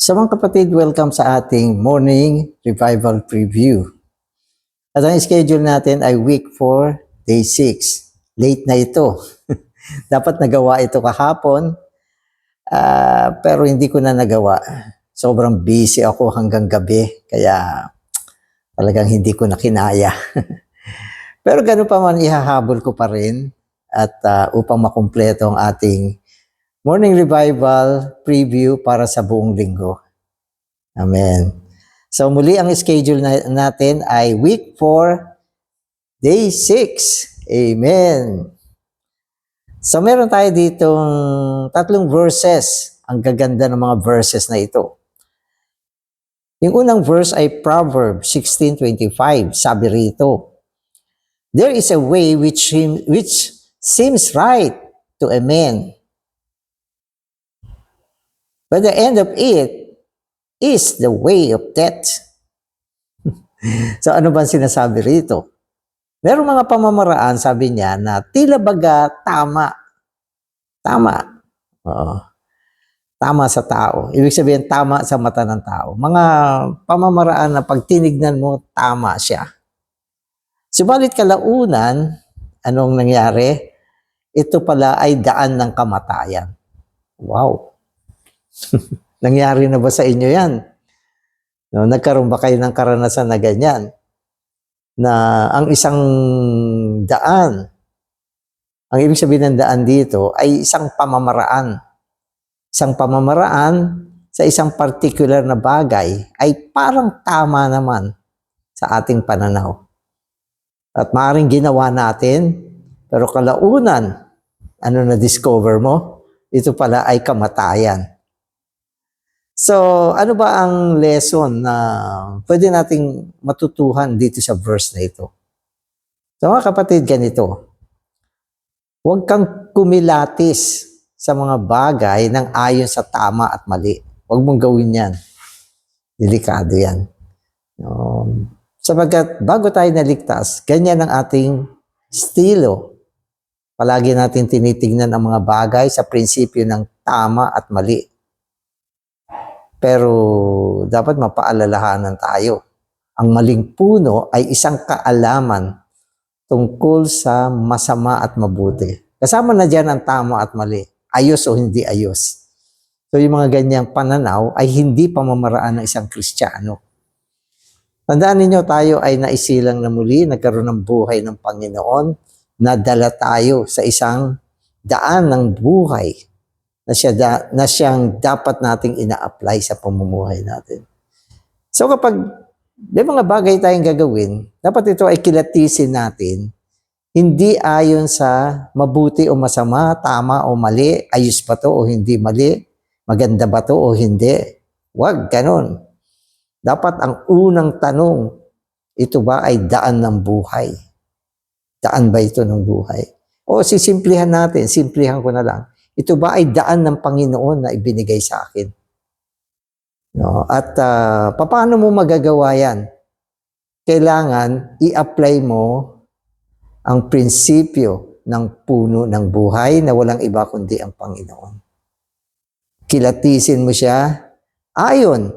So mga kapatid, welcome sa ating morning revival preview. At ang schedule natin ay week 4, day 6. Late na ito. Dapat nagawa ito kahapon, pero hindi ko na nagawa. Sobrang busy ako hanggang gabi, kaya talagang hindi ko na kinaya. Pero gano'n pa man, ihahabol ko pa rin at upang makumpleto ang ating morning revival preview para sa buong linggo. Amen. So muli ang schedule natin ay week 4, day 6. Amen. So meron tayo ditong tatlong verses. Ang gaganda ng mga verses na ito. Yung unang verse ay Proverbs 16:25. Sabi rito, "There is a way which seems right to a man, but the end of it is the way of death." So ano ba sinasabi rito? Merong mga pamamaraan, sabi niya, na tila baga tama. Tama. Oo. Tama sa tao. Ibig sabihin, tama sa mata ng tao. Mga pamamaraan na pag tinignan mo, tama siya. Subalit kalaunan, anong nangyari? Ito pala ay daan ng kamatayan. Wow. Nangyari na ba sa inyo yan? No, nagkaroon ba kayo ng karanasan na ganyan? Na ang isang daan, ang ibig sabihin ng daan dito ay isang pamamaraan. Isang pamamaraan sa isang particular na bagay ay parang tama naman sa ating pananaw. At maaaring ginawa natin, pero kalaunan, ano na-discover mo? Ito pala ay kamatayan. So, ano ba ang lesson na pwede nating matutuhan dito sa verse na ito? So, mga kapatid, ganito. Huwag kang kumilatis sa mga bagay ng ayon sa tama at mali. Huwag mong gawin yan. Delikado yan. Sapagkat bago tayo naligtas, ganyan ang ating estilo. Palagi natin tinitingnan ang mga bagay sa prinsipyo ng tama at mali. Pero dapat mapaalalahanan tayo. Ang maling puno ay isang kaalaman tungkol sa masama at mabuti. Kasama na dyan ang tama at mali. Ayos o hindi ayos. So yung mga ganyang pananaw ay hindi pamamaraan ng isang Kristiyano. Tandaan ninyo, tayo ay naisilang na muli, nagkaroon ng buhay ng Panginoon, nadala tayo sa isang daan ng buhay na siyang dapat nating ina-apply sa pamumuhay natin. So kapag may mga bagay tayong gagawin, dapat ito ay kilatisin natin, hindi ayon sa mabuti o masama, tama o mali, ayos ba to o hindi mali, maganda ba to o hindi. Huwag ganon. Dapat ang unang tanong, ito ba ay daan ng buhay? Daan ba ito ng buhay? O sisimplihan natin, simplihan ko na lang. Ito ba ay daan ng Panginoon na ibinigay sa akin? No? At paano mo magagawa yan? Kailangan i-apply mo ang prinsipyo ng puno ng buhay na walang iba kundi ang Panginoon. Kilatisin mo siya ayon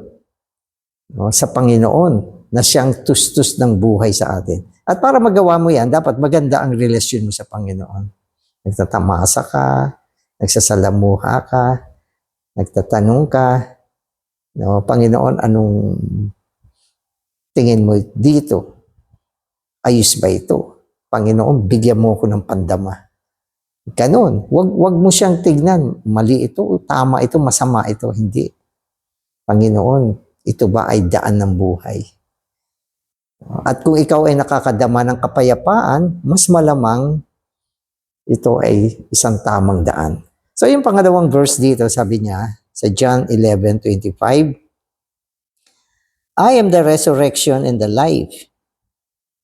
sa Panginoon na siyang tustus ng buhay sa atin. At para magawa mo yan, dapat maganda ang relasyon mo sa Panginoon. Nagtatamasa ka, nagsasalamuha ka, nagtatanong ka, no, Panginoon, anong tingin mo dito? Ayos ba ito? Panginoon, bigyan mo ko ng pandama. Ganon. Wag mo siyang tignan. Mali ito, tama ito, masama ito. Hindi. Panginoon, ito ba ay daan ng buhay? At kung ikaw ay nakakadama ng kapayapaan, mas malamang ito ay isang tamang daan. So yung pangalawang verse dito, sabi niya, sa John 11:25, "I am the resurrection and the life.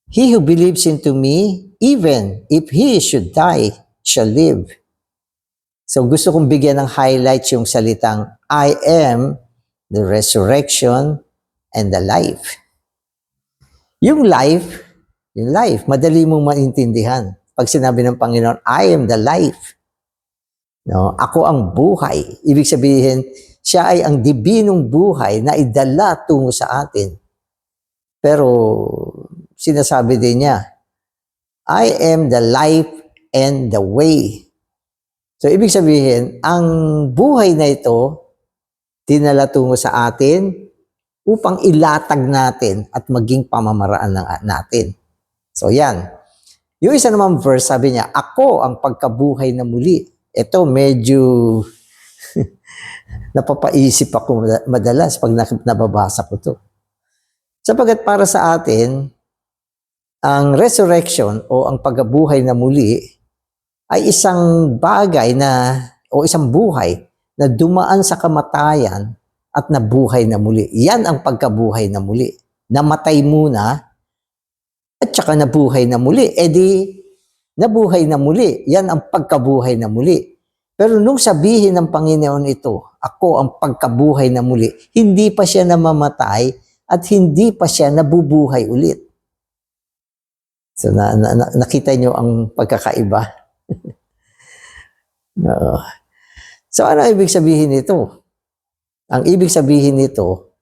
He who believes into me, even if he should die, shall live." So gusto kong bigyan ng highlights yung salitang, I am the resurrection and the life. Yung life, madali mong maintindihan. Pag sinabi ng Panginoon, I am the life. No? Ako ang buhay. Ibig sabihin, siya ay ang dibinong buhay na idala tungo sa atin. Pero sinasabi din niya, I am the life and the way. So ibig sabihin, ang buhay na ito, dinala tungo sa atin upang ilatag natin at maging pamamaraan natin. So yan. Yung isa namang verse, sabi niya, ako ang pagkabuhay na muli. Ito medyo napapaisip ako madalas pag nababasa ko to. Sapagat para sa atin, ang resurrection o ang pagkabuhay na muli ay isang bagay na o isang buhay na dumaan sa kamatayan at nabuhay na muli. Yan ang pagkabuhay na muli. Namatay muna at saka nabuhay na muli. E di, nabuhay na muli. Yan ang pagkabuhay na muli. Pero nung sabihin ng Panginoon ito, ako ang pagkabuhay na muli, hindi pa siya namamatay at hindi pa siya nabubuhay ulit. So nakita nyo ang pagkakaiba. So ano ibig sabihin nito? Ang ibig sabihin nito,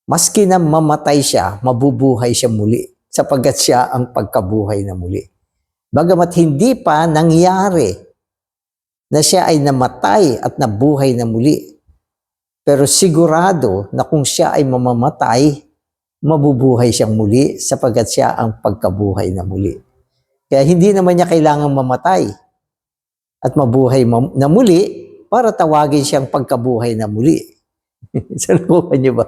maski na mamatay siya, mabubuhay siya muli sapagkat siya ang pagkabuhay na muli. Bagamat hindi pa nangyari na siya ay namatay at nabuhay na muli, pero sigurado na kung siya ay mamamatay, mabubuhay siyang muli sapagkat siya ang pagkabuhay na muli. Kaya hindi naman niya kailangang mamatay at mabuhay na muli para tawagin siyang pagkabuhay na muli. Saluhan niyo ba?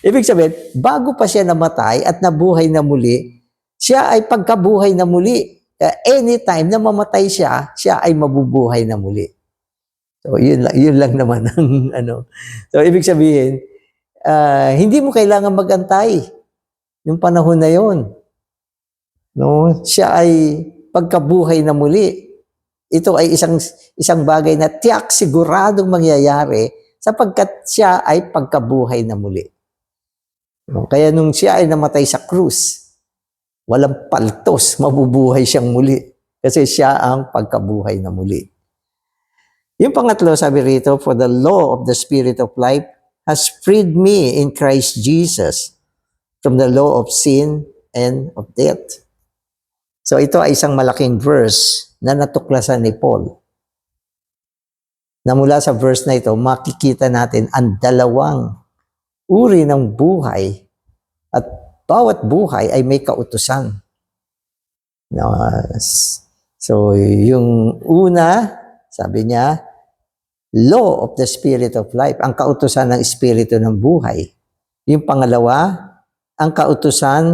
Ibig sabihin, bago pa siya namatay at nabuhay na muli, siya ay pagkabuhay na muli. Anytime na mamatay siya, siya ay mabubuhay na muli. So, yun lang naman ang ano. So, ibig sabihin, hindi mo kailangan magantay yung panahon na yon. No? Siya ay pagkabuhay na muli. Ito ay isang bagay na tiyak siguradong mangyayari sapagkat siya ay pagkabuhay na muli. No? Kaya nung siya ay namatay sa krus, walang paltos, mabubuhay siyang muli. Kasi siya ang pagkabuhay na muli. Yung pangatlo, sabi rito, for the law of the Spirit of life has freed me in Christ Jesus from the law of sin and of death. So ito ay isang malaking verse na natuklasan ni Paul. Na mula sa verse na ito, makikita natin ang dalawang uri ng buhay at bawat buhay ay may kautusan. So yung una, sabi niya, law of the Spirit of life, ang kautusan ng Espiritu ng buhay. Yung pangalawa, ang kautusan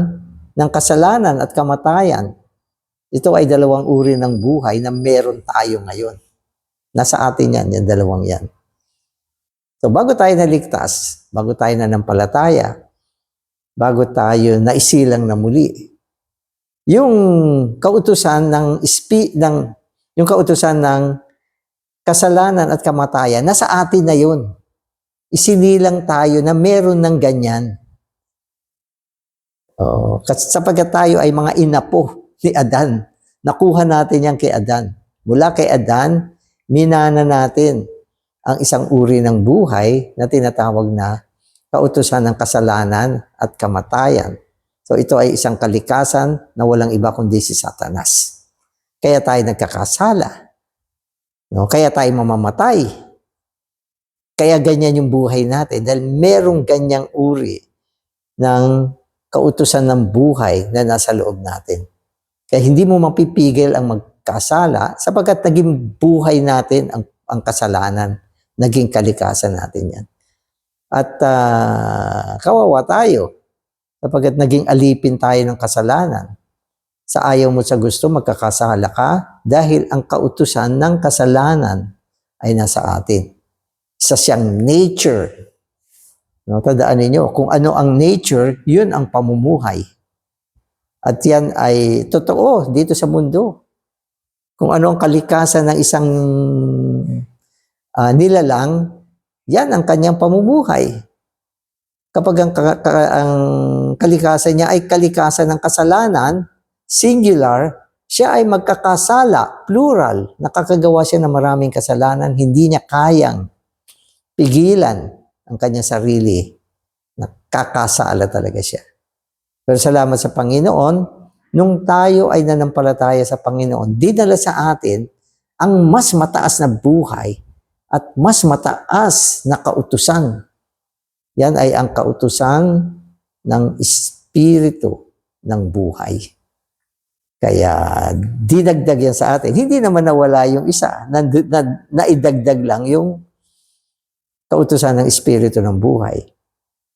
ng kasalanan at kamatayan. Ito ay dalawang uri ng buhay na meron tayo ngayon. Nasa atin yan, yung dalawang yan. So bago tayo naligtas, bago tayo nanampalataya, bago tayo naisilang na muli, yung kautusan ng kasalanan at kamatayan, nasa atin na yun. Isinilang tayo na meron ng ganyan. Sapagkat tayo ay mga inapo ni Adan. Nakuha natin yan kay Adan. Mula kay Adan, minana natin ang isang uri ng buhay na tinatawag na kautusan ng kasalanan at kamatayan. So ito ay isang kalikasan na walang iba kundi si Satanas. Kaya tayo nagkakasala. No? Kaya tayo mamamatay. Kaya ganyan yung buhay natin dahil merong ganyang uri ng kautusan ng buhay na nasa loob natin. Kaya hindi mo mapipigil ang magkasala sapagkat naging buhay natin ang kasalanan. Naging kalikasan natin yan. At kawawa tayo sapagkat naging alipin tayo ng kasalanan. Sa ayaw mo sa gusto, magkakasala ka dahil ang kautusan ng kasalanan ay nasa atin. Isa siyang nature. No, tandaan ninyo, kung ano ang nature, yun ang pamumuhay. At yan ay totoo dito sa mundo. Kung ano ang kalikasan ng isang nilalang, yan ang kanyang pamumuhay. Kapag ang kalikasan niya ay kalikasan ng kasalanan, singular, siya ay magkakasala, plural, nakakagawa siya ng maraming kasalanan, hindi niya kayang pigilan ang kanyang sarili. Nakakasala talaga siya. Pero salamat sa Panginoon, nung tayo ay nanampalataya sa Panginoon, dinala sa atin ang mas mataas na buhay at mas mataas na kautusan. Yan ay ang kautusan ng Espiritu ng buhay. Kaya dinagdag yan sa atin. Hindi naman nawala yung isa, naidagdag lang yung kautusan ng Espiritu ng buhay.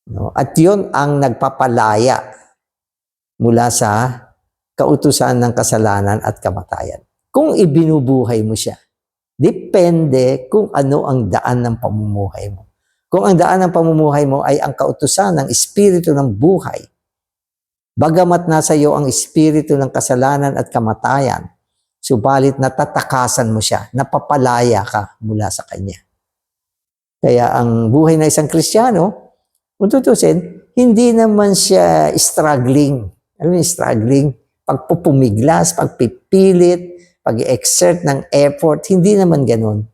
No? At yun ang nagpapalaya mula sa kautusan ng kasalanan at kamatayan. Kung ibinubuhay mo siya, depende kung ano ang daan ng pamumuhay mo. Kung ang daan ng pamumuhay mo ay ang kautusan ng Espiritu ng buhay, bagamat nasa iyo ang espiritu ng kasalanan at kamatayan, subalit natatakasan mo siya, napapalaya ka mula sa Kanya. Kaya ang buhay na isang Kristiyano, kung tutusin, hindi naman siya struggling. Ano yung struggling? Pagpupumiglas, pagpipilit, pag-exert ng effort, hindi naman ganun.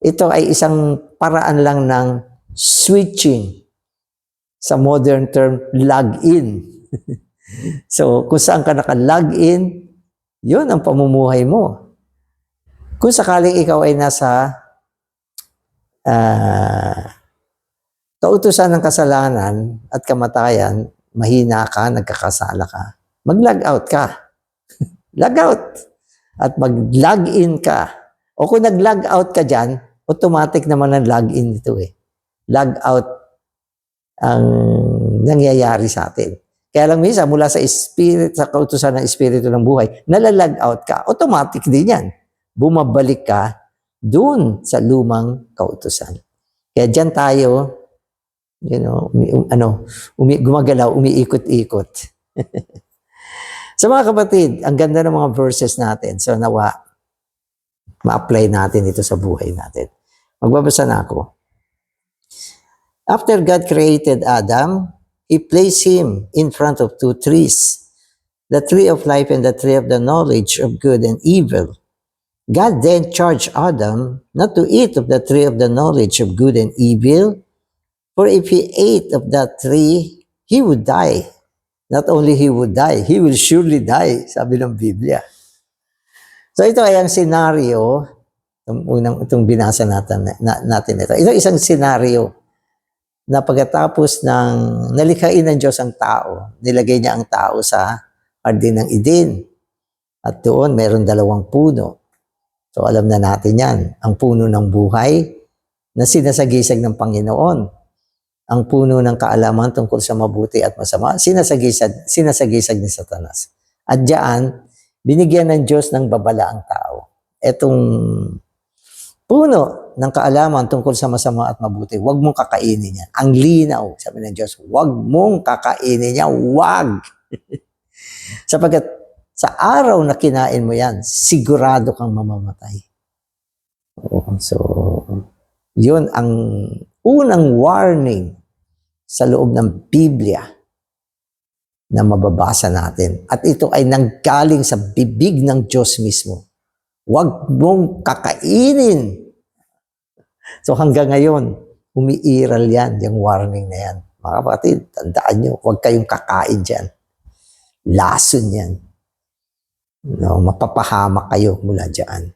Ito ay isang paraan lang ng switching. Sa modern term, log-in. So, kung saan ka naka-log-in, yun ang pamumuhay mo. Kung sakaling ikaw ay nasa kautusan ng kasalanan at kamatayan, mahina ka, nagkakasala ka, mag-log out ka. Log out. At mag-log-in ka. O kung nag-log out ka dyan, automatic naman ang log-in ito eh. Log out ang nangyayari sa atin. Kaya lang minsan, mula sa sa kautusan ng Espiritu ng buhay, nalalag out ka, automatic din yan. Bumabalik ka dun sa lumang kautusan. Kaya dyan tayo, gumagalaw, umiikot-ikot. Sa mga kapatid, ang ganda ng mga verses natin. So nawa, ma-apply natin ito sa buhay natin. Magbabasa na ako. After God created Adam, He placed him in front of two trees, the tree of life and the tree of the knowledge of good and evil. God then charged Adam not to eat of the tree of the knowledge of good and evil, for if he ate of that tree, he would die. Not only he would die, he will surely die, sabi ng Biblia. So ito ay ang senaryo, itong binasa natin ito. Ito isang senaryo na pagkatapos ng nalikhain ng Diyos ang tao, nilagay niya ang tao sa Hardin ng Eden. At doon, mayroon 2 puno. So alam na natin yan. Ang puno ng buhay na sinasagisag ng Panginoon. Ang puno ng kaalaman tungkol sa mabuti at masama, sinasagisag ni Satanas. At diyan, binigyan ng Diyos ng babala ang tao. Etong puno ng kaalaman tungkol sa masama at mabuti, huwag mong kakainin yan. Ang linaw, sabi ng Diyos, huwag mong kakainin yan. Huwag! Sapagkat sa araw na kinain mo yan, sigurado kang mamamatay. So, yun ang unang warning sa loob ng Biblia na mababasa natin. At ito ay nanggaling sa bibig ng Diyos mismo. Huwag mong kakainin. So hanggang ngayon, umiiral yan, yung warning na yan. Mga kapatid, tandaan nyo, huwag kayong kakain dyan. Lason yan. No, mapapahamak kayo mula dyan.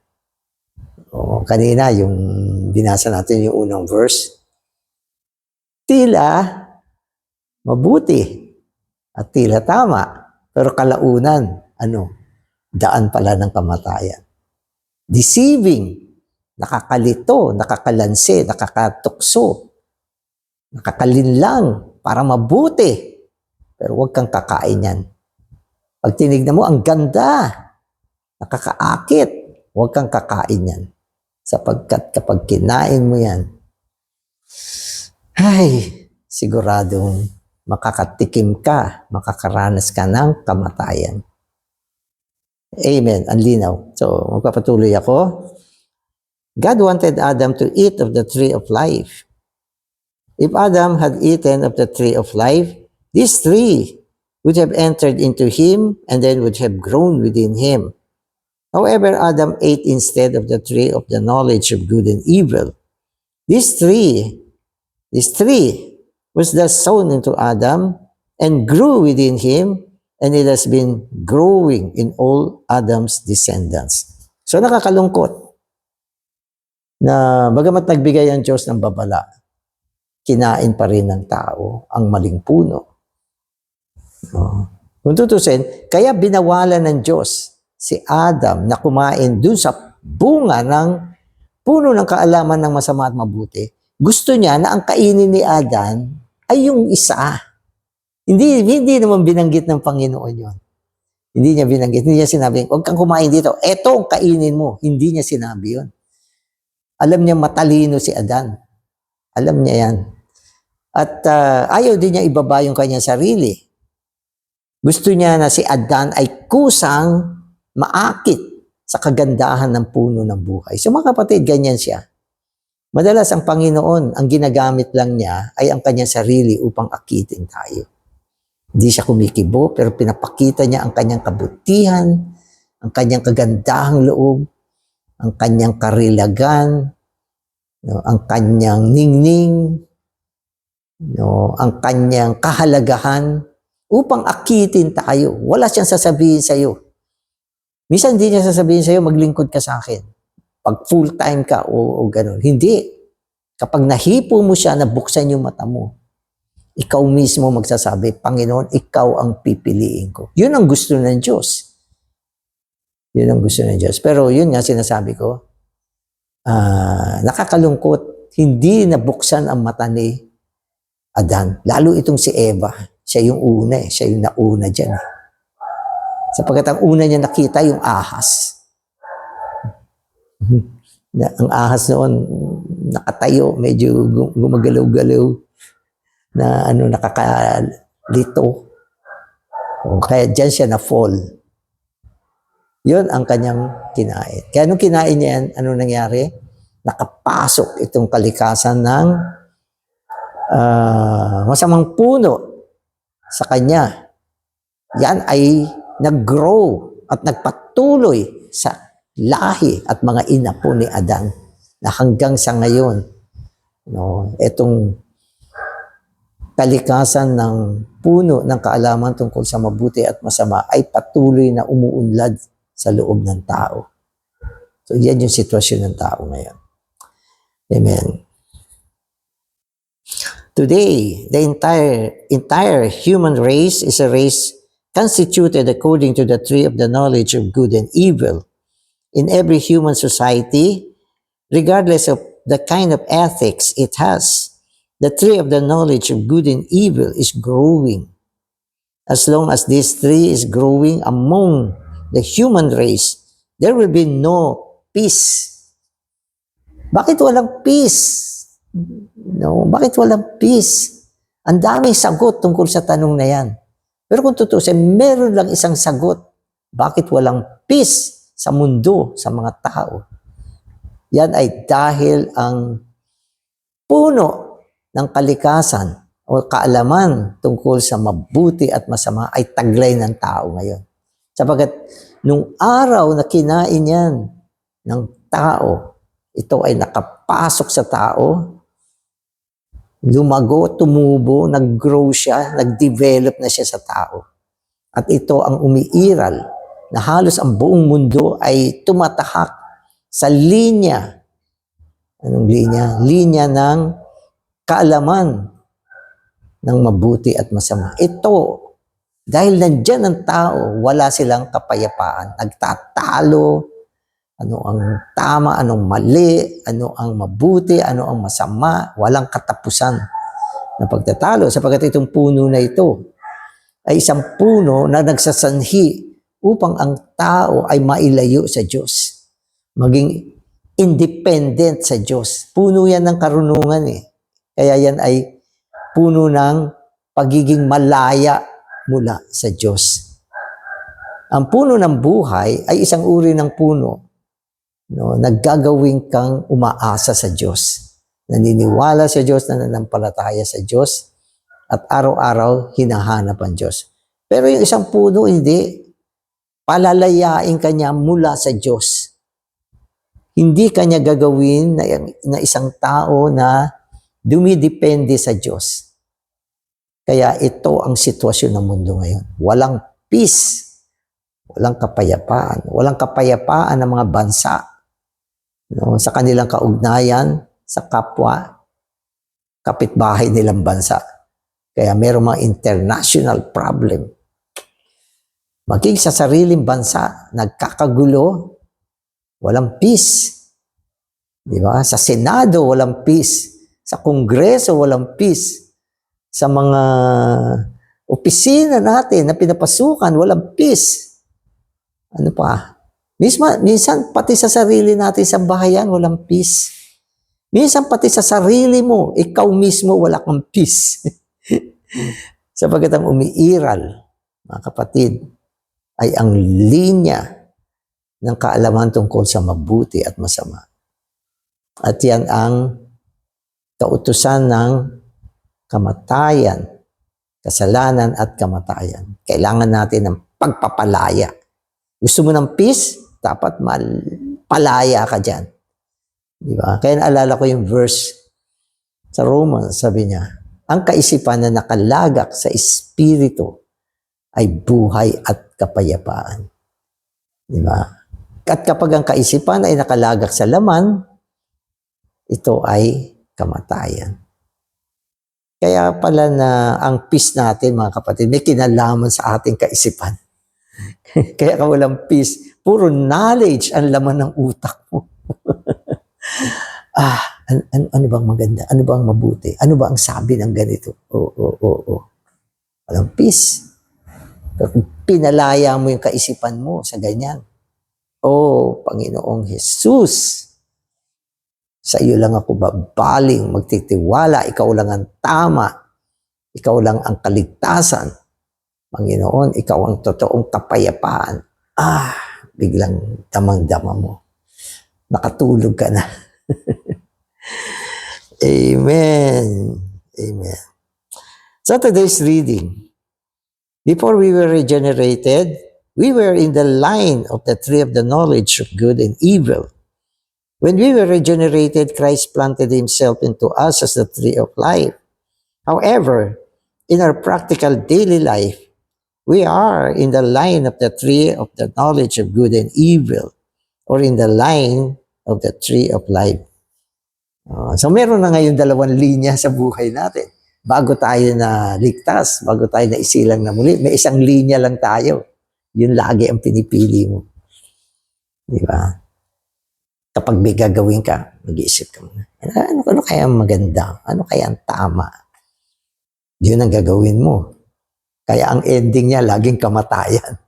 O, kanina, yung binasa natin yung unang verse, tila mabuti at tila tama, pero kalaunan, daan pala ng kamatayan. Deceiving, nakakalito, nakakalanse, nakakatukso, nakakalinlang para mabuti, pero huwag kang kakain yan. Pag tinignan mo, ang ganda, nakakaakit, huwag kang kakain yan. Sapagkat kapag kinain mo yan, ay, siguradong makakatikim ka, makakaranas ka ng kamatayan. Amen. Ang linaw. So, magpapatuloy ako. God wanted Adam to eat of the tree of life. If Adam had eaten of the tree of life, this tree would have entered into him and then would have grown within him. However, Adam ate instead of the tree of the knowledge of good and evil. This tree was thus sown into Adam and grew within him, and it has been growing in all Adam's descendants. So nakakalungkot na bagamat nagbigay ang Diyos ng babala, kinain pa rin ng tao ang maling puno. No? Kung tutusin, kaya binawalan ng Diyos si Adam na kumain dun sa bunga ng puno ng kaalaman ng masama at mabuti. Gusto niya na ang kainin ni Adam ay yung isa. Hindi naman binanggit ng Panginoon yun. Hindi niya binanggit. Hindi niya sinabi, huwag kang kumain dito. Eto ang kainin mo. Hindi niya sinabi yun. Alam niya matalino si Adan. Alam niya yan. At ayaw din niya ibaba yung kanyang sarili. Gusto niya na si Adan ay kusang maakit sa kagandahan ng puno ng buhay. So mga kapatid, ganyan siya. Madalas ang Panginoon, ang ginagamit lang niya ay ang kanyang sarili upang akitin tayo. Hindi siya kumikibo, pero pinapakita niya ang kanyang kabutihan, ang kanyang kagandahang loob, ang kanyang karilagan, no, ang kanyang ningning, no, ang kanyang kahalagahan, upang akitin tayo. Wala siyang sasabihin sa iyo. Minsan hindi niya sasabihin sa iyo, maglingkod ka sa akin. Pag full-time ka o gano'n. Hindi. Kapag nahipo mo siya, nabuksan yung mata mo, ikaw mismo magsasabi, Panginoon, ikaw ang pipiliin ko. Yun ang gusto ng Diyos. Yun ang gusto ng Diyos. Pero yun nga sinasabi ko, nakakalungkot, hindi nabuksan ang mata ni Adan. Lalo itong si Eva. Siya yung una eh. Siya yung nauna dyan eh. Sapagkat ang una niya nakita yung ahas. Ang ahas noon, nakatayo, medyo gumagalaw-galaw na nakakalito. Kaya dyan siya na-fall. Yun ang kanyang kinain. Kaya nung kinain niya yan, ano nangyari? Nakapasok itong kalikasan ng masamang puno sa kanya. Yan ay nag-grow at nagpatuloy sa lahi at mga inapo ni Adan na hanggang sa ngayon, no, itong kalikasan ng puno ng kaalaman tungkol sa mabuti at masama ay patuloy na umuunlad sa loob ng tao. So yan yung sitwasyon ng tao ngayon. Amen. Today, the entire human race is a race constituted according to the tree of the knowledge of good and evil. In every human society, regardless of the kind of ethics it has, the tree of the knowledge of good and evil is growing. As long as this tree is growing among the human race, there will be no peace. Bakit walang peace? No, bakit walang peace? Ang daming sagot tungkol sa tanong na yan. Pero kung tutusin, meron lang isang sagot. Bakit walang peace sa mundo, sa mga tao? Yan ay dahil ang puno ng kalikasan o kaalaman tungkol sa mabuti at masama ay taglay ng tao ngayon. Sapagkat nung araw na kinain yan ng tao, ito ay nakapasok sa tao, lumago, tumubo, nag-grow siya, nag-develop na siya sa tao. At ito ang umiiral na halos ang buong mundo ay tumatahak sa linya. Anong linya? Linya ng kaalaman ng mabuti at masama. Ito, dahil nandyan ang tao, wala silang kapayapaan. Nagtatalo, ano ang tama, anong mali, ano ang mabuti, ano ang masama, walang katapusan na pagtatalo. Sapagkat itong puno na ito ay isang puno na nagsasanhi upang ang tao ay mailayo sa Diyos. Maging independent sa Diyos. Puno yan ng karunungan eh. Kaya yan ay puno ng pagiging malaya mula sa Diyos. Ang puno ng buhay ay isang uri ng puno, no, naggagawing kang umaasa sa Diyos. Naniniwala sa Diyos, nananampalataya sa Diyos, at araw-araw hinahanap ang Diyos. Pero yung isang puno, hindi. Palalayain ka niya mula sa Diyos. Hindi ka niya gagawin na isang tao na dumidepende sa Diyos. Kaya ito ang sitwasyon ng mundo ngayon. Walang peace. Walang kapayapaan. Walang kapayapaan ng mga bansa. No, sa kanilang kaugnayan, sa kapwa, kapitbahay nilang bansa. Kaya mayroong mga international problem. Maging sa sariling bansa, nagkakagulo, walang peace. Di ba? Sa Senado, walang peace. Sa Kongreso, walang peace. Sa mga opisina natin na pinapasukan, walang peace. Ano pa? Minsan, pati sa sarili natin sa bahayan, walang peace. Minsan, pati sa sarili mo, ikaw mismo, wala kang peace. Sapagkat ang umiiral, mga kapatid, ay ang linya ng kaalaman tungkol sa mabuti at masama. At yan ang kautusan ng kamatayan, kasalanan at kamatayan. Kailangan natin ng pagpapalaya. Gusto mo ng peace? Dapat palaya ka dyan. Di ba? Kaya naalala ko yung verse sa Romans, sabi niya, ang kaisipan na nakalagak sa espiritu ay buhay at kapayapaan. Di ba? At kapag ang kaisipan ay nakalagak sa laman, ito ay kamatayan. Kaya pala na ang peace natin, mga kapatid, may kinalaman sa ating kaisipan. Kaya ka walang peace, puro knowledge ang laman ng utak mo. Ano bang maganda? Ano bang mabuti? Ano ba ang sabi ng ganito? Walang peace. Pinalaya mo yung kaisipan mo sa ganyan. Panginoong Jesus, sa iyo lang ako babaling, magtitiwala, ikaw lang ang tama, ikaw lang ang kaligtasan. Panginoon, ikaw ang totoong kapayapaan. Biglang damang-dama mo. Nakatulog ka na. Amen. Amen. So today's reading. Before we were regenerated, we were in the line of the tree of the knowledge of good and evil. When we were regenerated, Christ planted himself into us as the tree of life. However, in our practical daily life, we are in the line of the tree of the knowledge of good and evil, or in the line of the tree of life. So meron na ngayon dalawang linya sa buhay natin. Bago tayo na ligtas, bago tayo na isilang na muli, may isang linya lang tayo. Yun lagi ang pinipili mo. Di ba? Kapag may gagawin ka, mag-iisip ka muna. Ano kaya ang maganda? Ano kaya ang tama? Yun ang gagawin mo. Kaya ang ending niya, laging kamatayan.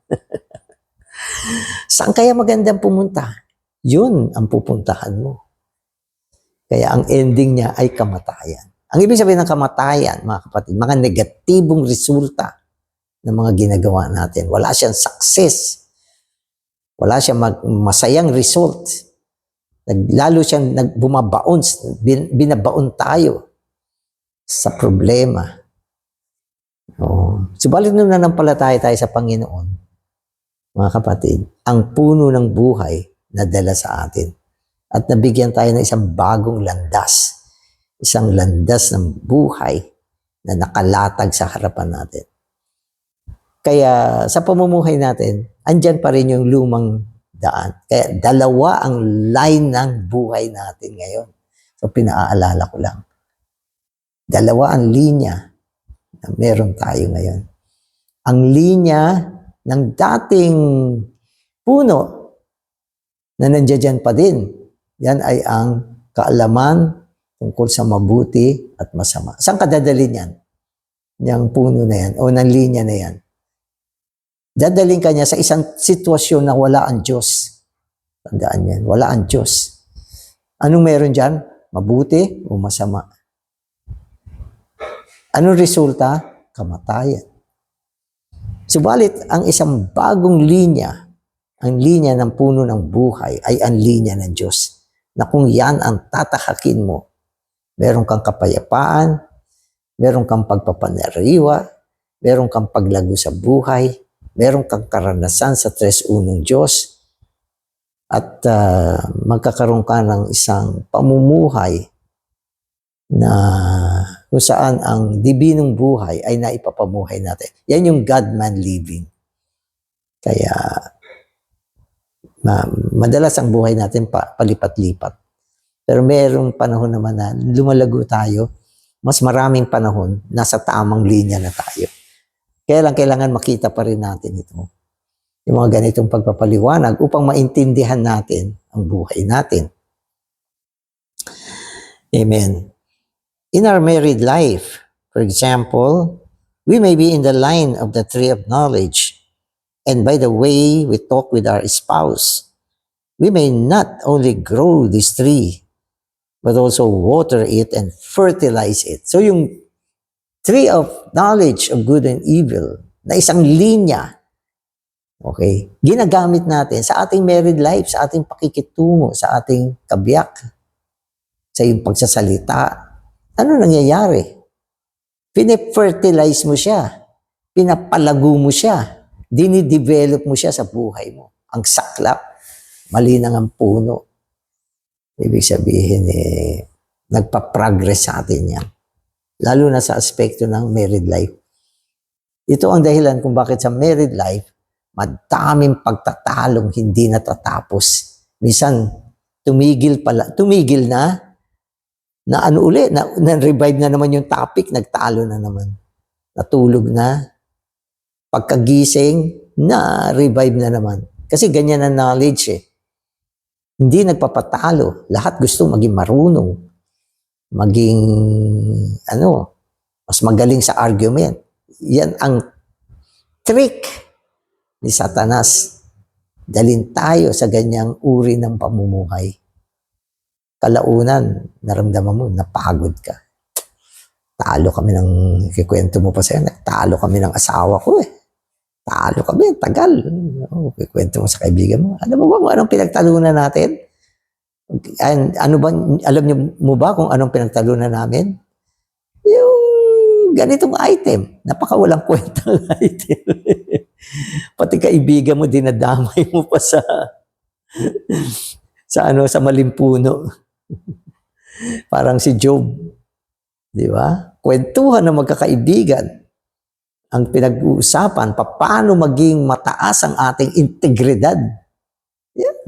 Saan kaya magandang pumunta? Yun ang pupuntahan mo. Kaya ang ending niya ay kamatayan. Ang ibig sabihin ng kamatayan, mga kapatid, mga negatibong resulta ng mga ginagawa natin. Wala siyang success. Wala siyang masayang result. Lalo siyang bumabaon, binabaon tayo sa problema. Subalit nung nanampalataya tayo sa Panginoon, mga kapatid, ang puno ng buhay nadala sa atin. At nabigyan tayo ng isang bagong landas. Isang landas ng buhay na nakalatag sa harapan natin. Kaya sa pamumuhay natin, andyan pa rin yung lumang daan. Kaya dalawa ang line ng buhay natin ngayon. So pinaaalala ko lang. Dalawa ang linya na meron tayo ngayon. Ang linya ng dating puno na nandiyan pa din. Yan ay ang kaalaman tungkol sa mabuti at masama. Saan ka dadalhin yan? Yung puno na yan o ng linya na yan. Dadalhin ka niya sa isang sitwasyon na wala ang Diyos. Tandaan yan, wala ang Diyos. Anong meron dyan? Mabuti o masama? Anong resulta? Kamatayan. Subalit, ang isang bagong linya, ang linya ng puno ng buhay, ay ang linya ng Diyos. Na kung yan ang tatahakin mo, meron kang kapayapaan, meron kang pagpapanariwa, meron kang paglago sa buhay, meron kang karanasan sa 3-1 Diyos, at magkakaroon ka ng isang pamumuhay na kung saan ang dibinong buhay ay naipapamuhay natin. Yan yung God-man living. Kaya madalas ang buhay natin palipat-lipat. Pero merong panahon naman na lumalago tayo, mas maraming panahon, nasa tamang linya na tayo. Kaya lang kailangan makita pa rin natin ito. Yung mga ganitong pagpapaliwanag upang maintindihan natin ang buhay natin. Amen. In our married life, for example, we may be in the line of the tree of knowledge. And by the way we talk with our spouse, we may not only grow this tree, but also water it and fertilize it. So yung tree of knowledge of good and evil, na isang linya, okay, ginagamit natin sa ating married life, sa ating pakikitungo, sa ating kabiyak, sa iyong pagsasalita. Ano nangyayari? Pine-fertilize mo siya. Pinapalago mo siya. Dinidevelop mo siya sa buhay mo. Ang saklap, malinang ang puno. Ibig sabihin, nagpa-progress sa atin yan. Lalo na sa aspekto ng married life. Ito ang dahilan kung bakit sa married life, madaming pagtatalong hindi natatapos. Minsan, tumigil na ano uli, na-revive na naman yung topic, nagtalo na naman. Natulog na. Pagkagising, na-revive na naman. Kasi ganyan ang knowledge eh. Hindi nagpapatalo. Lahat gusto maging marunong. Maging, mas magaling sa argument. Yan ang trick ni Satanas. Dalhin tayo sa ganyang uri ng pamumuhay. Kalaunan, naramdaman mo, napagod ka. Talo kami kikwento mo pa sa'yo, nagtalo kami ng asawa ko eh. Talo kami, tagal. Kikwento mo sa kaibigan mo. Alam mo ba kung anong pinagtalunan natin? Alam niyo mo ba kung anong pinagtalunan namin? Yung ganitong item. Napakawalang kwentang item. Pati kaibigan mo, dinadamay mo pa sa malimpuno. Parang si Job. Di ba? Kwentuhan ng magkakaibigan. Ang pinag-uusapan, paano maging mataas ang ating integridad. Yan.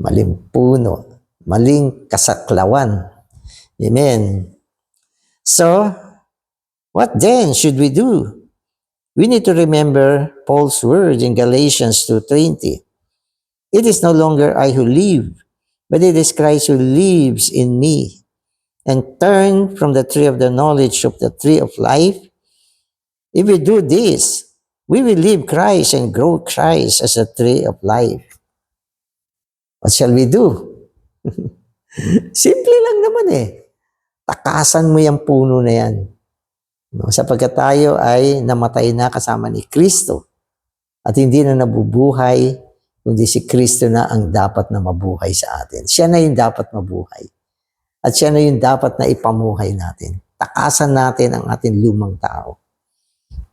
Malimpuno. Maling kasaklawan. Amen. So, what then should we do? We need to remember Paul's words in Galatians 2:20. It is no longer I who live, but it is Christ who lives in me. And turn from the tree of the knowledge of the tree of life. If we do this, we will live Christ and grow Christ as a tree of life. What shall we do? Simple lang naman eh. Takasan mo yung puno na yan. No, sapagkat tayo ay namatay na kasama ni Kristo at hindi na nabubuhay, kundi si Kristo na ang dapat na mabuhay sa atin. Siya na yung dapat mabuhay. At siya na yung dapat na ipamuhay natin. Takasan natin ang ating lumang tao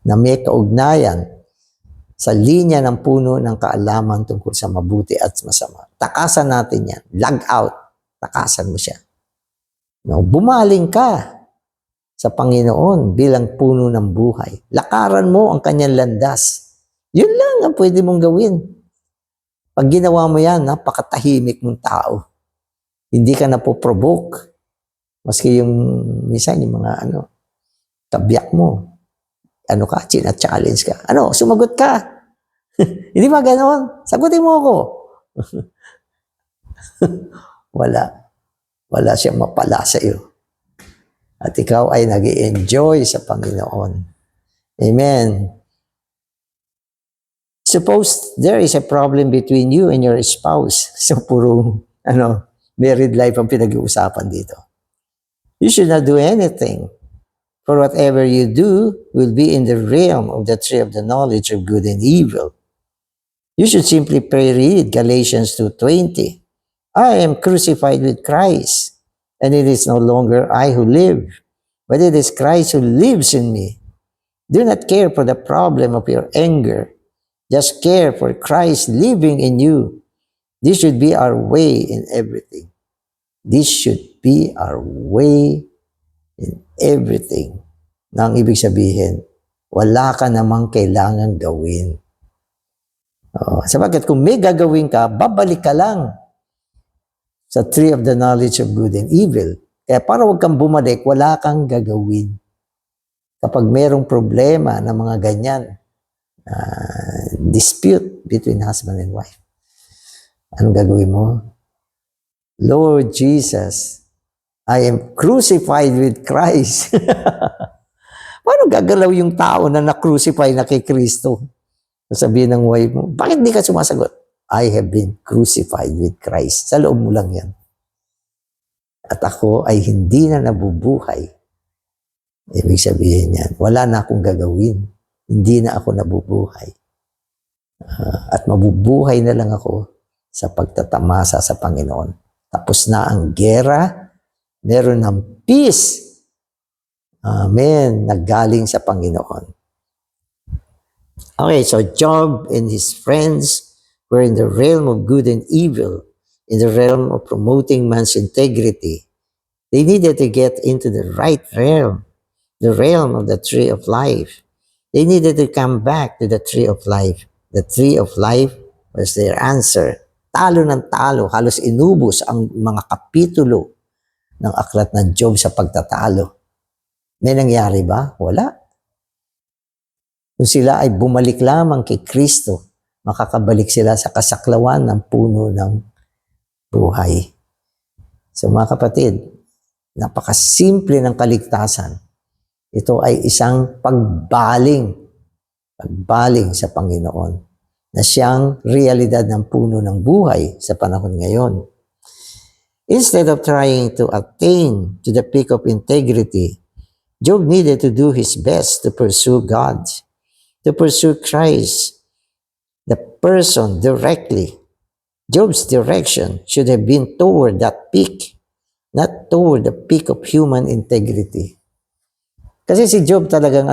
na may kaugnayan sa linya ng puno ng kaalaman tungkol sa mabuti at masama. Takasan natin yan. Log out. Takasan mo siya. No, bumaling ka sa Panginoon bilang puno ng buhay. Lakaran mo ang kanyang landas. Yun lang ang pwede mong gawin. Pag ginawa mo yan, napakatahimik mong tao. Hindi ka napoprovoke. Maski minsan yung mga kabiyak mo. Challenge ka. Sumagot ka. Hindi ba ganoon? Sagutin mo ako. Wala siyang mapala sa iyo. At ikaw ay nag-i-enjoy sa Panginoon. Amen. Suppose there is a problem between you and your spouse. So, puro, married life ang pinag-uusapan dito. You should not do anything. For whatever you do will be in the realm of the tree of the knowledge of good and evil. You should simply read Galatians 2:20. I am crucified with Christ, and it is no longer I who live, but it is Christ who lives in me. Do not care for the problem of your anger. Just care for Christ living in you. This should be our way in everything. This should be our way in everything. Nang ibig sabihin, wala ka namang kailangang gawin. Sabagat kung may gagawin ka, babalik ka lang sa tree of the knowledge of good and evil. Kaya para huwag kang bumalik, wala kang gagawin. Kapag merong problema na mga ganyan, dispute between husband and wife, anong gagawin mo? Lord Jesus, I am crucified with Christ. Paano gagalaw yung tao na na-crucify na kay Kristo? Sabihin ng wife mo, bakit di ka sumasagot? I have been crucified with Christ. Sa loob mo lang yan. At ako ay hindi na nabubuhay. Ibig sabihin yan, wala na akong gagawin. Hindi na ako nabubuhay. At mabubuhay na lang ako sa pagtatamasa sa Panginoon. Tapos na ang gera, meron ng peace. Amen. Naggaling sa Panginoon. Okay, so Job and his friends were in the realm of good and evil, in the realm of promoting man's integrity. They needed to get into the right realm, the realm of the tree of life. They needed to come back to the tree of life. The tree of life was their answer. Talo ng talo, halos inubos ang mga kapitulo ng aklat ng Job sa pagtatalo. May nangyari ba? Wala. Kung sila ay bumalik lamang kay Kristo, makakabalik sila sa kasaklawan ng puno ng buhay. So mga kapatid, napakasimple ng kaligtasan. Ito ay isang pagbaling sa Panginoon na siyang realidad ng puno ng buhay sa panahon ngayon. Instead of trying to attain to the peak of integrity, Job needed to do his best to pursue God, to pursue Christ, the person directly. Job's direction should have been toward that peak, not toward the peak of human integrity. Kasi si Job talagang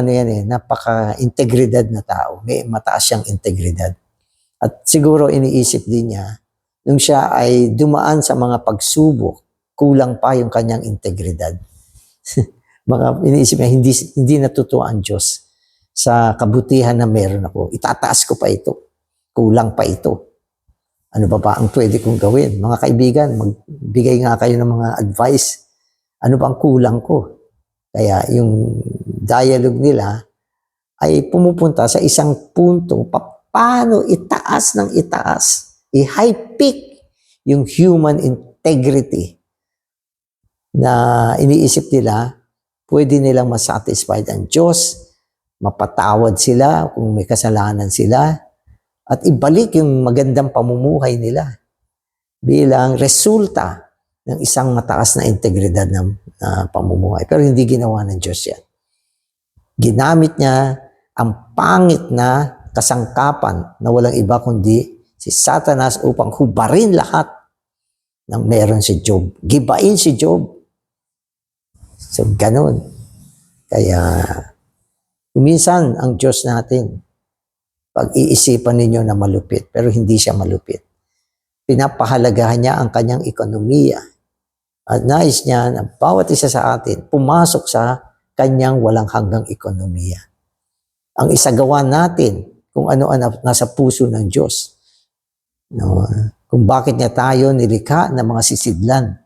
napaka-integridad na tao. May mataas siyang integridad. At siguro iniisip din niya, nung siya ay dumaan sa mga pagsubok, kulang pa yung kanyang integridad. Baka iniisip niya, hindi natutuwa ang Diyos sa kabutihan na meron ako. Itataas ko pa ito. Kulang pa ito. Ano ba ang pwede kong gawin? Mga kaibigan, magbigay nga kayo ng mga advice. Ano ba ang kulang ko? Kaya yung dialogue nila ay pumupunta sa isang punto, paano itaas ng itaas, i-high peak yung human integrity na iniisip nila, pwede nilang masatisfied ang Diyos, mapatawad sila kung may kasalanan sila, at ibalik yung magandang pamumuhay nila bilang resulta ng isang mataas na integridad ng pamumuhay. Pero hindi ginawa ng Diyos yan. Ginamit niya ang pangit na kasangkapan na walang iba kundi si Satanas upang hubarin lahat ng meron si Job. Gibain si Job. So, ganun. Kaya, minsan ang Diyos natin, pag-iisipan ninyo na malupit, pero hindi siya malupit. Pinapahalagahan niya ang kanyang ekonomiya. At nais niya na bawat isa sa atin pumasok sa kanyang walang hanggang ekonomiya. Ang isagawa natin kung ano ang nasa puso ng Diyos. No? Kung bakit niya tayo nilikha ng mga sisidlan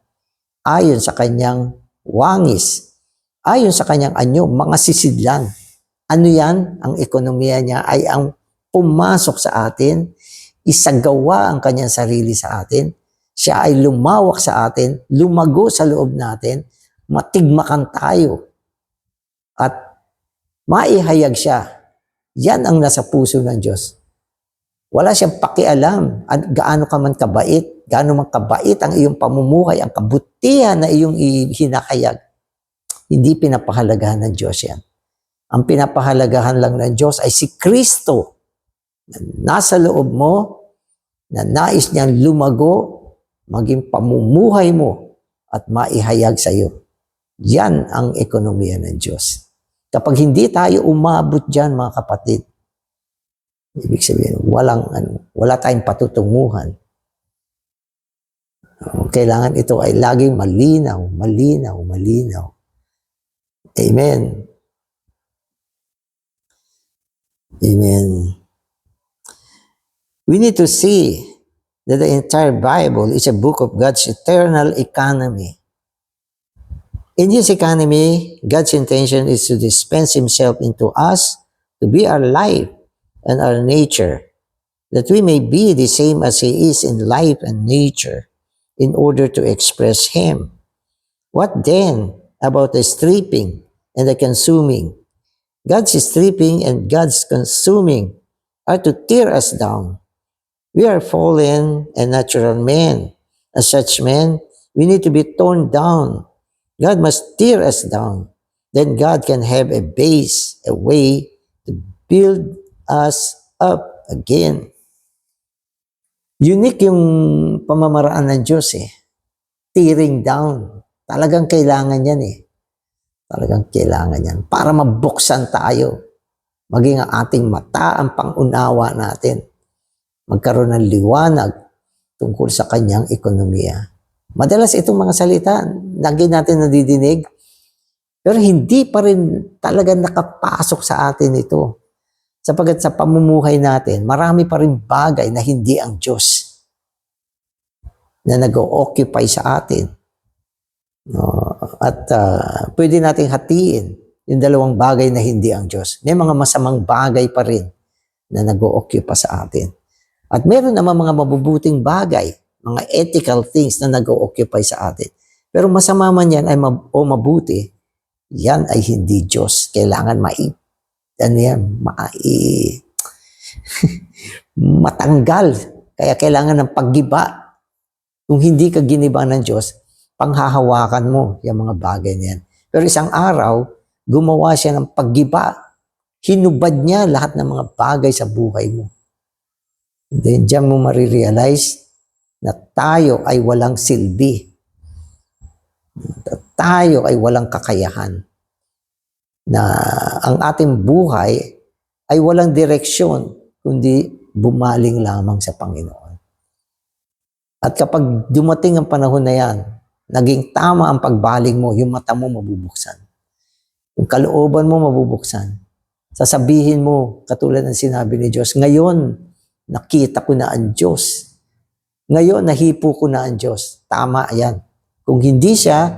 ayon sa kanyang wangis, ayon sa kanyang anyo, mga sisidlan. Ano yan? Ang ekonomiya niya ay ang pumasok sa atin, isagawa ang kanyang sarili sa atin, siya ay lumawak sa atin, lumago sa loob natin, matigmakan tayo, at maihayag siya. Yan ang nasa puso ng Diyos. Wala siyang pakialam at gaano ka man kabait, gaano man kabait ang iyong pamumuhay, ang kabutihan na iyong hinakayag. Hindi pinapahalagahan ng Diyos yan. Ang pinapahalagahan lang ng Diyos ay si Kristo na nasa loob mo, na nais niyang lumago, maging pamumuhay mo at maihayag sa iyo. Yan ang ekonomiya ng Diyos. Kapag hindi tayo umabot dyan, mga kapatid, ibig sabihin, wala tayong patutunguhan. Kailangan ito ay laging malinaw, malinaw, malinaw. Amen. Amen. We need to see that the entire Bible is a book of God's eternal economy. In His economy, God's intention is to dispense Himself into us to be our life and our nature, that we may be the same as He is in life and nature in order to express Him. What then about the stripping and the consuming? God's stripping and God's consuming are to tear us down. We are fallen and natural men. As such men, we need to be torn down. God must tear us down. Then God can have a base, a way to build us up again. Unique yung pamamaraan ng Diyos eh. Tearing down. Talagang kailangan yan eh. Talagang kailangan yan. Para mabuksan tayo. Maging ang ating mata, ang pangunawa natin. Magkaroon ng liwanag tungkol sa kanyang ekonomiya. Madalas itong mga salita, lagi natin nadidinig, pero hindi pa rin talaga nakapasok sa atin ito. Sapagkat sa pamumuhay natin, marami pa rin bagay na hindi ang Diyos na nag-o-occupy sa atin. At pwede nating hatiin yung dalawang bagay na hindi ang Diyos. May mga masamang bagay pa rin na nag-o-occupy sa atin. At meron naman mga mabubuting bagay, mga ethical things na nag-o-occupy sa atin. Pero masama man yan ay o mabuti, yan ay hindi Diyos. Kailangan matanggal. Kaya kailangan ng paggiba. Kung hindi ka giniba ng Diyos, panghahawakan mo yung mga bagay niyan. Pero isang araw, gumawa siya ng paggiba. Hinubad niya lahat ng mga bagay sa buhay mo. Then, diyan mo marirealize na tayo ay walang silbi. Tayo ay walang kakayahan. Na ang ating buhay ay walang direksyon, kundi bumaling lamang sa Panginoon. At kapag dumating ang panahon na yan, naging tama ang pagbaling mo, yung mata mo mabubuksan. Yung kalooban mo mabubuksan. Sasabihin mo, katulad ng sinabi ni Diyos, ngayon, nakita ko na ang Diyos. Ngayon, nahipo ko na ang Diyos. Tama yan. Kung hindi siya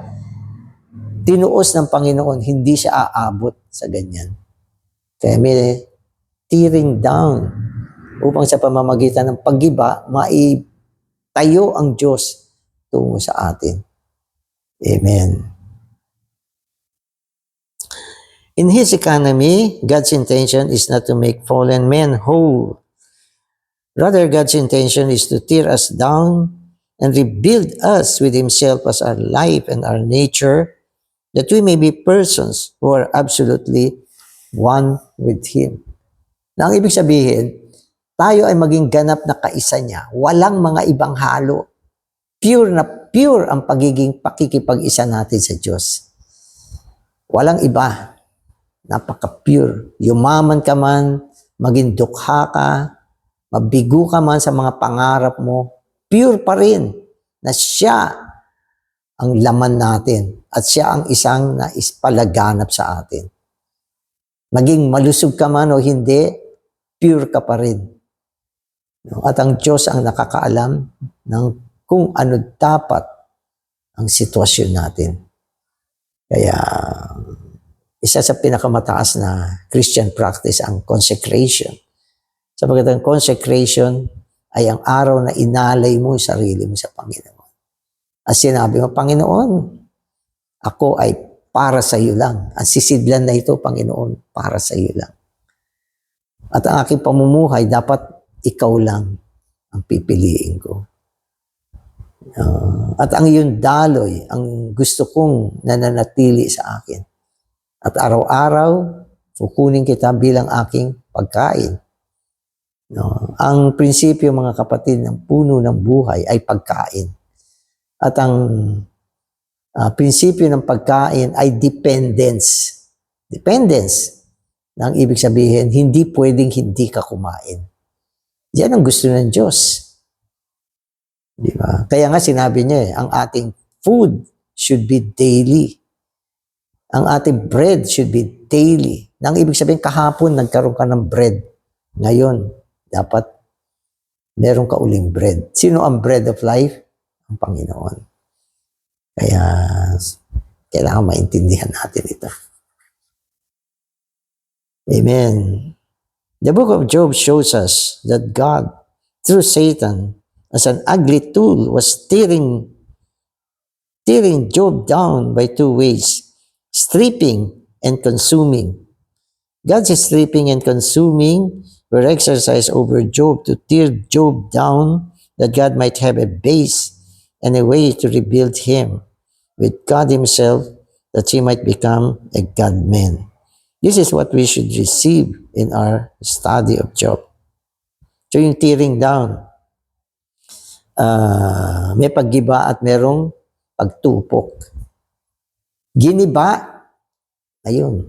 tinuos ng Panginoon, hindi siya aabot sa ganyan. Kaya may tearing down upang sa pamamagitan ng paggiba, maitayo ang Diyos tungo sa atin. Amen. In His economy, God's intention is not to make fallen men whole. Rather, God's intention is to tear us down and rebuild us with Himself as our life and our nature, that we may be persons who are absolutely one with Him. Na ang ibig sabihin, tayo ay maging ganap na kaisa niya. Walang mga ibang halo. Pure na pure ang pagiging pakikipag-isa natin sa Diyos. Walang iba. Napaka-pure. Yumaman ka man, maging dukha ka, mabigo ka man sa mga pangarap mo, pure pa rin na siya ang laman natin at siya ang isang naispalaganap sa atin. Maging malusog ka man o hindi, pure ka pa rin. At ang Diyos ang nakakaalam ng kung ano dapat ang sitwasyon natin. Kaya isa sa pinakamataas na Christian practice ang consecration. Sapagkat ang consecration ay ang araw na inalay mo yung sarili mo sa Panginoon. At sinabi mo, Panginoon, ako ay para sa iyo lang. Ang sisidlan na ito, Panginoon, para sa iyo lang. At ang aking pamumuhay, dapat ikaw lang ang pipiliin ko. At ang iyong daloy, ang gusto kong nananatili sa akin. At araw-araw, kukunin kita bilang aking pagkain. Ang prinsipyo, mga kapatid, ng puno ng buhay ay pagkain. At ang prinsipyo ng pagkain ay dependence. Dependence. Na ang ibig sabihin, hindi pwedeng hindi ka kumain. Yan ang gusto ng Diyos. Di ba? Kaya nga sinabi niya ang ating food should be daily. Ang ating bread should be daily. Nang ibig sabihin, kahapon nagkaroon ka ng bread. Ngayon, dapat meron ka uling bread. Sino ang bread of life? Ang Panginoon. Kaya, kailangan maintindihan natin ito. Amen. The book of Job shows us that God, through Satan, as an ugly tool, was tearing Job down by two ways, stripping and consuming. God's stripping and consuming were exercised over Job to tear Job down, that God might have a base and a way to rebuild him with God himself, that he might become a God-man. This is what we should receive in our study of Job. So yung tearing down, may paggiba at merong pagtupok. Giniba, ayun,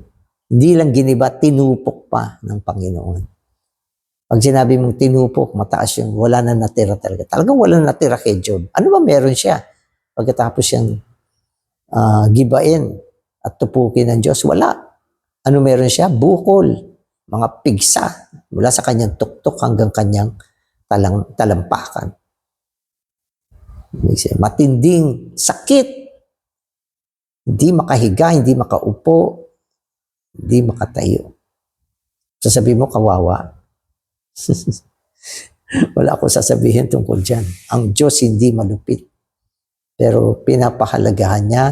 hindi lang giniba, tinupok pa ng Panginoon. Pag sinabi mong tinupok, mataas yung wala na natira talaga. Talagang wala na natira kay Job. Ano ba meron siya? Pagkatapos siyang gibain at tupukin ng Diyos, wala. Ano meron siya? Bukol, mga pigsa, mula sa kanyang tuktok hanggang kanyang talampakan. Matinding sakit. Hindi makahiga, hindi makaupo, hindi makatayo. Sasabihin mo, kawawa. Wala akong sasabihin tungkol dyan. Ang Diyos hindi malupit. Pero pinapahalagahan niya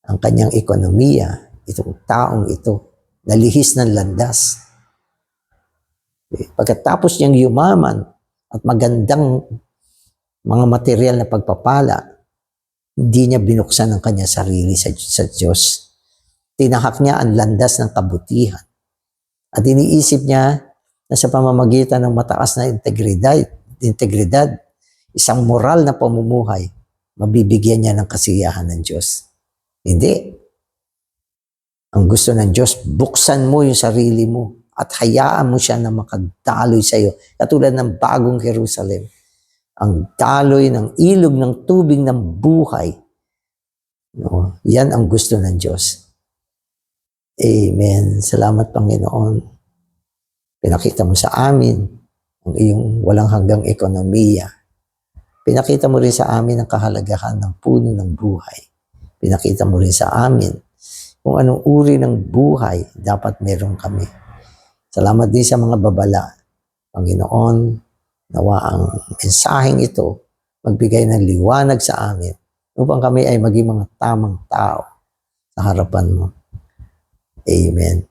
ang kanyang ekonomiya, itong taong ito, nalihis ng landas. Pagkatapos niyang yumaman at magandang mga material na pagpapala, hindi niya binuksan ang kanyang sarili sa Diyos. Tinahak niya ang landas ng kabutihan. At iniisip niya na sa pamamagitan ng mataas na integridad, isang moral na pamumuhay, mabibigyan niya ng kasiyahan ng Diyos. Hindi. Ang gusto ng Diyos, buksan mo yung sarili mo at hayaan mo siya na makadaloy sa iyo. Katulad ng bagong Jerusalem. Ang daloy ng ilog ng tubig ng buhay. No? Yan ang gusto ng Diyos. Amen. Salamat, Panginoon. Pinakita mo sa amin ang iyong walang hanggang ekonomiya. Pinakita mo rin sa amin ang kahalagahan ng puno ng buhay. Pinakita mo rin sa amin kung anong uri ng buhay dapat meron kami. Salamat din sa mga babala. Panginoon, nawa ang mensaheng ito magbigay ng liwanag sa amin upang kami ay maging mga tamang tao sa harapan mo. Amen.